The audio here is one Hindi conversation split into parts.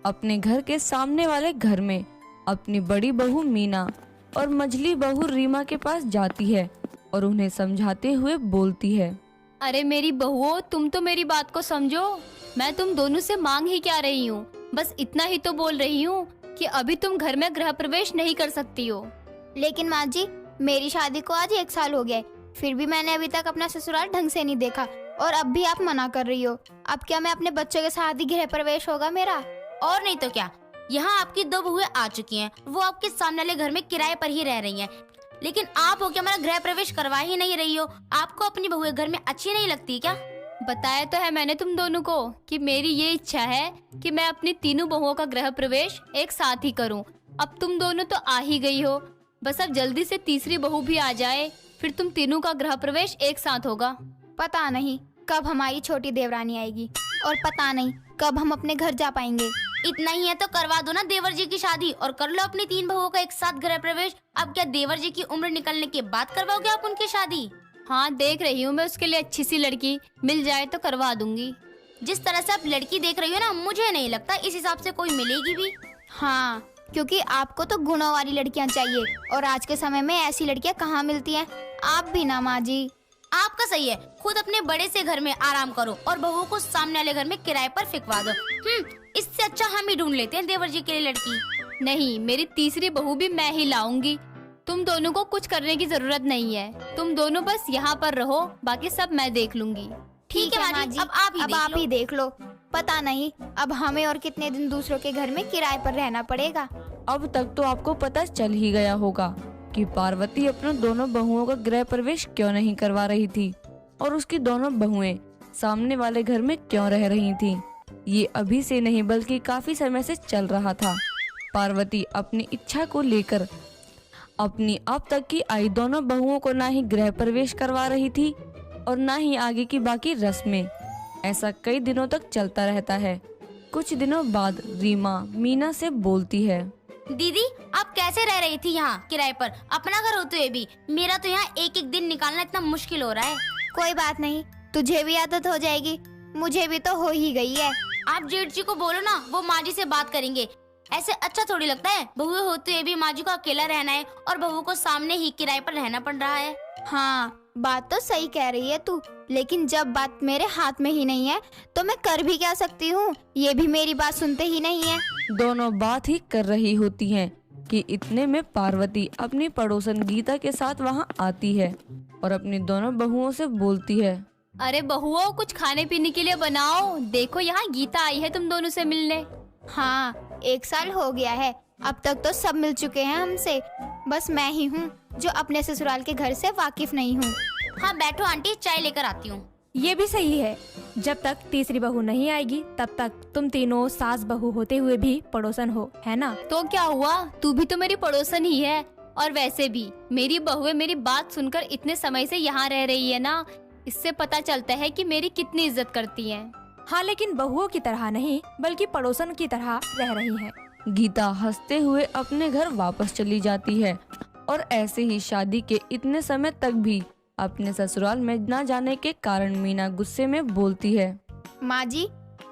अपने घर के सामने वाले घर में अपनी बड़ी बहू मीना और मझली बहू रीमा के पास जाती है और उन्हें समझाते हुए बोलती है। अरे मेरी बहुओं, तुम तो मेरी बात को समझो। मैं तुम दोनों से मांग ही क्या रही हूँ, बस इतना ही तो बोल रही हूँ कि अभी तुम घर में गृह प्रवेश नहीं कर सकती हो। लेकिन माँ जी, मेरी शादी को आज 1 साल हो गया है, फिर भी मैंने अभी तक अपना ससुराल ढंग से नहीं देखा और अब भी आप मना कर रही हो। अब क्या मैं अपने बच्चों के साथ ही गृह प्रवेश होगा मेरा? और नहीं तो क्या, यहाँ आपकी 2 बहुएं आ चुकी हैं, वो आपके सामने वाले घर में किराए पर ही रह रही हैं। लेकिन आप हो क्या हमारा गृह प्रवेश करवा ही नहीं रही हो? आपको अपनी बहुएं घर में अच्छी नहीं लगती क्या? बताया तो है मैंने तुम दोनों को कि मेरी ये इच्छा है कि मैं अपनी तीनों बहुओं का गृह प्रवेश एक साथ ही करूं। अब तुम दोनों तो आ ही गई हो, बस अब जल्दी से तीसरी बहू भी आ जाए, फिर तुम तीनों का गृह प्रवेश एक साथ होगा। पता नहीं कब हमारी छोटी देवरानी आएगी और पता नहीं कब हम अपने घर जा पाएंगे। इतना ही है तो करवा दो ना देवर जी की शादी और कर लो अपनी 3 बहुओं का एक साथ गृह प्रवेश। अब क्या देवर जी की उम्र निकलने के बाद करवाओगे आप उनकी शादी? हाँ, देख रही हूँ मैं उसके लिए अच्छी सी लड़की मिल जाए तो करवा दूंगी। जिस तरह से आप लड़की देख रही हो ना, मुझे नहीं लगता इस हिसाब से कोई मिलेगी भी। हाँ, क्योंकि आपको तो गुणों वाली लड़कियां चाहिए और आज के समय में ऐसी लड़कियां कहाँ मिलती हैं। आप भी ना माँ जी। आपका सही है, खुद अपने बड़े से घर में आराम करो और बहू को सामने वाले घर में किराए पर फिकवा दो। इससे अच्छा हम ही ढूंढ लेते हैं देवर जी के लिए लड़की। नहीं, मेरी तीसरी बहू भी मैं ही लाऊंगी। तुम दोनों को कुछ करने की जरूरत नहीं है, तुम दोनों बस यहाँ पर रहो, बाकी सब मैं देख लूंगी। ठीक है माँ जी, अब आप ही देख लो। पता नहीं अब हमें और कितने दिन दूसरों के घर में किराए पर रहना पड़ेगा। अब तक तो आपको पता चल ही गया होगा कि पार्वती अपने दोनों बहुओं का गृह प्रवेश क्यों नहीं करवा रही थी और उसकी दोनों बहुएं सामने वाले घर में क्यों रह रही थीं। ये अभी से नहीं बल्कि काफी समय से चल रहा था। पार्वती अपनी इच्छा को लेकर अपनी अब तक की आई दोनों बहुओं को ना ही गृह प्रवेश करवा रही थी और ना ही आगे की बाकी रस्में। ऐसा कई दिनों तक चलता रहता है। कुछ दिनों बाद रीमा मीना से बोलती है। दीदी, आप कैसे रह रही थी यहाँ किराए पर? अपना घर होते हुए भी मेरा तो यहाँ एक एक दिन निकालना इतना मुश्किल हो रहा है। कोई बात नहीं, तुझे भी आदत हो जाएगी, मुझे भी तो हो ही गई है। आप जेठ जी को बोलो ना, वो माँ जी से बात करेंगे। ऐसे अच्छा थोड़ी लगता है बहू होते हुए भी माँ जी को अकेला रहना है और बहू को सामने ही किराए पर रहना पड़ रहा है। हाँ, बात तो सही कह रही है तू, लेकिन जब बात मेरे हाथ में ही नहीं है तो मैं कर भी क्या सकती हूँ? ये भी मेरी बात सुनते ही नहीं है। दोनों बात ही कर रही होती हैं कि इतने में पार्वती अपनी पड़ोसन गीता के साथ वहाँ आती है और अपनी दोनों बहुओं से बोलती है। अरे बहुओं, कुछ खाने पीने के लिए बनाओ, देखो यहाँ गीता आई है तुम दोनों से मिलने। हाँ, 1 साल हो गया है, अब तक तो सब मिल चुके हैं हमसे, बस मैं ही हूँ जो अपने ससुराल के घर से वाकिफ नहीं हूँ। हाँ बैठो आंटी, चाय लेकर आती हूँ। ये भी सही है, जब तक तीसरी बहू नहीं आएगी तब तक तुम तीनों सास बहू होते हुए भी पड़ोसन हो, है ना? तो क्या हुआ, तू भी तो मेरी पड़ोसन ही है। और वैसे भी मेरी बहुएं मेरी बात सुनकर इतने समय से यहाँ रह रही है ना, इससे पता चलता है कि मेरी कितनी इज्जत करती हैं। हाँ, लेकिन बहुओं की तरह नहीं बल्कि पड़ोसन की तरह रह रही हैं। गीता हंसते हुए अपने घर वापस चली जाती है और ऐसे ही शादी के इतने समय तक भी अपने ससुराल में न जाने के कारण मीना गुस्से में बोलती है। माँ जी,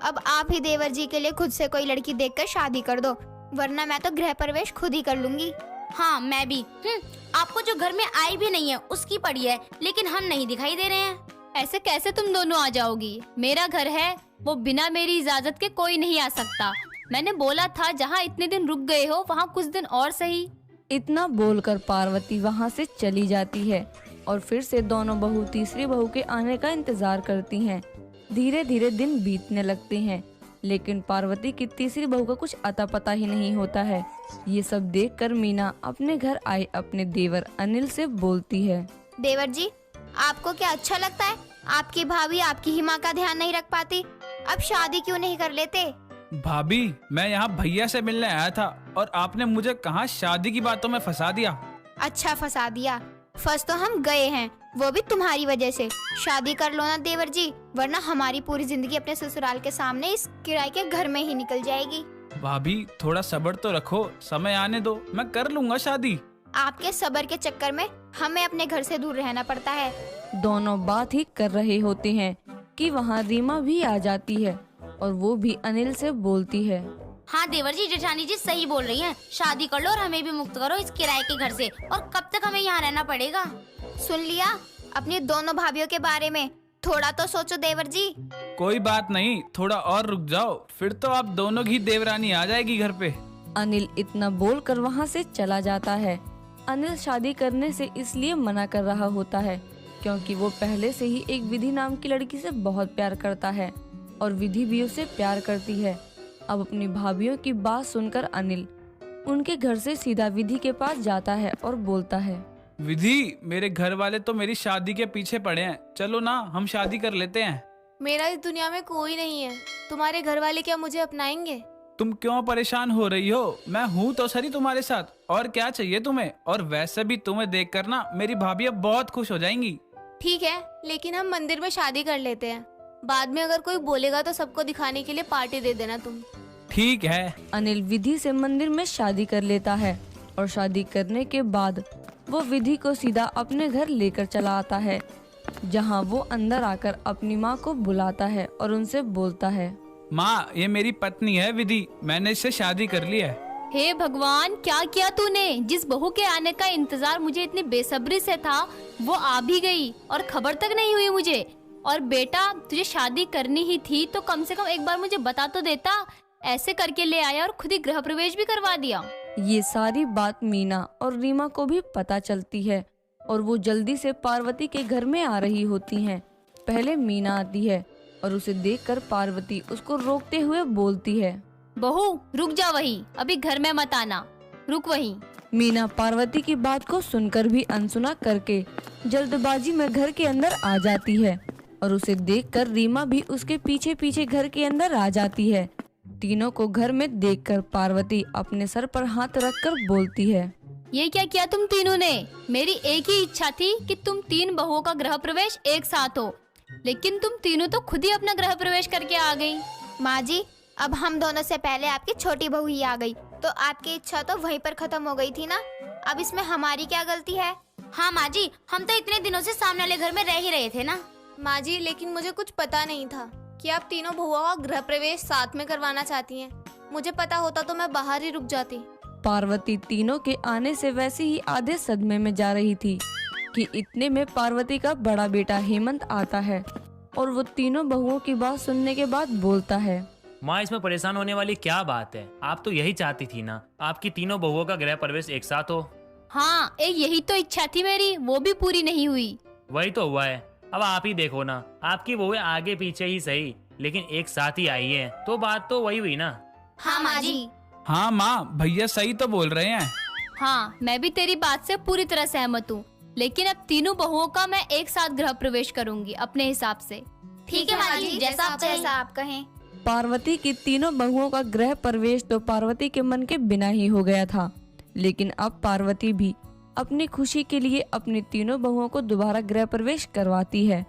अब आप ही देवर जी के लिए खुद से कोई लड़की देखकर शादी कर दो, वरना मैं तो गृह प्रवेश खुद ही कर लूंगी। हाँ मैं भी। आपको जो घर में आई भी नहीं है उसकी पड़ी है, लेकिन हम नहीं दिखाई दे रहे हैं। ऐसे कैसे तुम दोनों आ जाओगी? मेरा घर है, वो बिना मेरी इजाजत के कोई नहीं आ सकता। मैंने बोला था जहाँ इतने दिन रुक गए हो वहाँ कुछ दिन और सही। इतना बोलकर पार्वती वहाँ से चली जाती है और फिर से दोनों बहू तीसरी बहू के आने का इंतजार करती हैं। धीरे धीरे दिन बीतने लगते हैं, लेकिन पार्वती की तीसरी बहू का कुछ अता पता ही नहीं होता है। ये सब देखकर मीना अपने घर आए अपने देवर अनिल से बोलती है। देवर जी, आपको क्या अच्छा लगता है आपकी भाभी आपकी ही माँ का ध्यान नहीं रख पाती? अब शादी क्यों नहीं कर लेते? भाभी, मैं यहाँ भैया से मिलने आया था और आपने मुझे कहाँ शादी की बातों में फंसा दिया। अच्छा, फंसा दिया? फंस तो हम गए हैं, वो भी तुम्हारी वजह से। शादी कर लो ना देवर जी, वरना हमारी पूरी जिंदगी अपने ससुराल के सामने इस किराए के घर में ही निकल जाएगी। भाभी, थोड़ा सब्र तो रखो, समय आने दो, मैं कर लूंगा शादी। आपके सब्र के चक्कर में हमें अपने घर से दूर रहना पड़ता है। दोनों बात ही कर रहे होते हैं कि वहाँ रीमा भी आ जाती है और वो भी अनिल से बोलती है। हाँ देवर जी, जेठानी जी सही बोल रही हैं। शादी कर लो और हमें भी मुक्त करो इस किराए के घर से। और कब तक हमें यहाँ रहना पड़ेगा? सुन लिया? अपनी दोनों भाभीियों के बारे में थोड़ा तो सोचो देवर जी। कोई बात नहीं, थोड़ा और रुक जाओ, फिर तो आप दोनों की देवरानी आ जाएगी घर पे। अनिल इतना बोलकर वहाँ से चला जाता है। अनिल शादी करने से इसलिए मना कर रहा होता है क्योंकि वो पहले से ही एक विधि नाम की लड़की से बहुत प्यार करता है और विधि भी उसे प्यार करती है। अब अपनी भाभीियों की बात सुनकर अनिल उनके घर से सीधा विधि के पास जाता है और बोलता है, विधि, मेरे घर वाले तो मेरी शादी के पीछे पड़े हैं, चलो ना हम शादी कर लेते हैं। मेरा इस दुनिया में कोई नहीं है, तुम्हारे घर वाले क्या मुझे अपनाएंगे? तुम क्यों परेशान हो रही हो? मैं हूँ तो सही तुम्हारे साथ, और क्या चाहिए तुम्हें? और वैसे भी तुम्हें देखकर ना मेरी भाभी अब बहुत खुश हो जाएंगी। ठीक है, लेकिन हम मंदिर में शादी कर लेते हैं। बाद में अगर कोई बोलेगा तो सबको दिखाने के लिए पार्टी दे देना तुम। ठीक है। अनिल विधि से मंदिर में शादी कर लेता है और शादी करने के बाद वो विधि को सीधा अपने घर लेकर चला आता है, जहाँ वो अंदर आकर अपनी माँ को बुलाता है और उनसे बोलता है, माँ, ये मेरी पत्नी है विधि, मैंने इससे शादी कर ली है। हे भगवान, क्या किया तूने? जिस बहू के आने का इंतजार मुझे इतनी बेसब्री से था वो आ भी गई और खबर तक नहीं हुई मुझे। और बेटा, तुझे शादी करनी ही थी तो कम से कम एक बार मुझे बता तो देता। ऐसे करके ले आया और खुद ही गृह प्रवेश भी करवा दिया। ये सारी बात मीना और रीमा को भी पता चलती है और वो जल्दी से पार्वती के घर में आ रही होती हैं। पहले मीना आती है और उसे देखकर पार्वती उसको रोकते हुए बोलती है, बहू रुक जा, वहीं अभी घर में मत आना, रुक वहीं। मीना पार्वती की बात को सुनकर भी अनसुना करके जल्दबाजी में घर के अंदर आ जाती है और उसे देखकर रीमा भी उसके पीछे पीछे घर के अंदर आ जाती है। तीनों को घर में देखकर पार्वती अपने सर पर हाथ रखकर बोलती है, ये क्या किया तुम तीनों ने? मेरी एक ही इच्छा थी कि तुम तीन बहुओं का गृह प्रवेश एक साथ हो, लेकिन तुम तीनों तो खुद ही अपना गृह प्रवेश करके आ गई। माँ जी, अब हम दोनों से पहले आपकी छोटी बहू ही आ गई, तो आपकी इच्छा तो वहीं पर खत्म हो गई थी ना। अब इसमें हमारी क्या गलती है? हाँ माँ जी, हम तो इतने दिनों से सामने वाले घर में रह ही रहे थे ना। माँ जी, लेकिन मुझे कुछ पता नहीं था कि आप तीनों बहुओं का गृह प्रवेश साथ में करवाना चाहती हैं। मुझे पता होता तो मैं बाहर ही रुक जाती। पार्वती तीनों के आने से वैसे ही आधे सदमे में जा रही थी कि इतने में पार्वती का बड़ा बेटा हेमंत आता है और वो तीनों बहुओं की बात सुनने के बाद बोलता है, माँ, इसमें परेशान होने वाली क्या बात है? आप तो यही चाहती थी ना, आपकी तीनों बहुओं का गृह प्रवेश एक साथ हो। हाँ, यही तो इच्छा थी मेरी, वो भी पूरी नहीं हुई। वही तो हुआ है। अब आप ही देखो ना, आपकी बहुएं आगे पीछे ही सही लेकिन एक साथ ही आई है, तो बात तो वही हुई ना। हाँ माँ जी। हाँ माँ, भैया सही तो बोल रहे हैं। हाँ, मैं भी तेरी बात से पूरी तरह सहमत हूँ, लेकिन अब तीनों बहुओं का मैं एक साथ गृह प्रवेश करूंगी अपने हिसाब से। ठीक है माँ जी, जैसा आप कहें। पार्वती की तीनों बहुओं का गृह प्रवेश तो पार्वती के मन के बिना ही हो गया था, लेकिन अब पार्वती भी अपनी खुशी के लिए अपनी तीनों बहुओं को दोबारा गृह प्रवेश करवाती है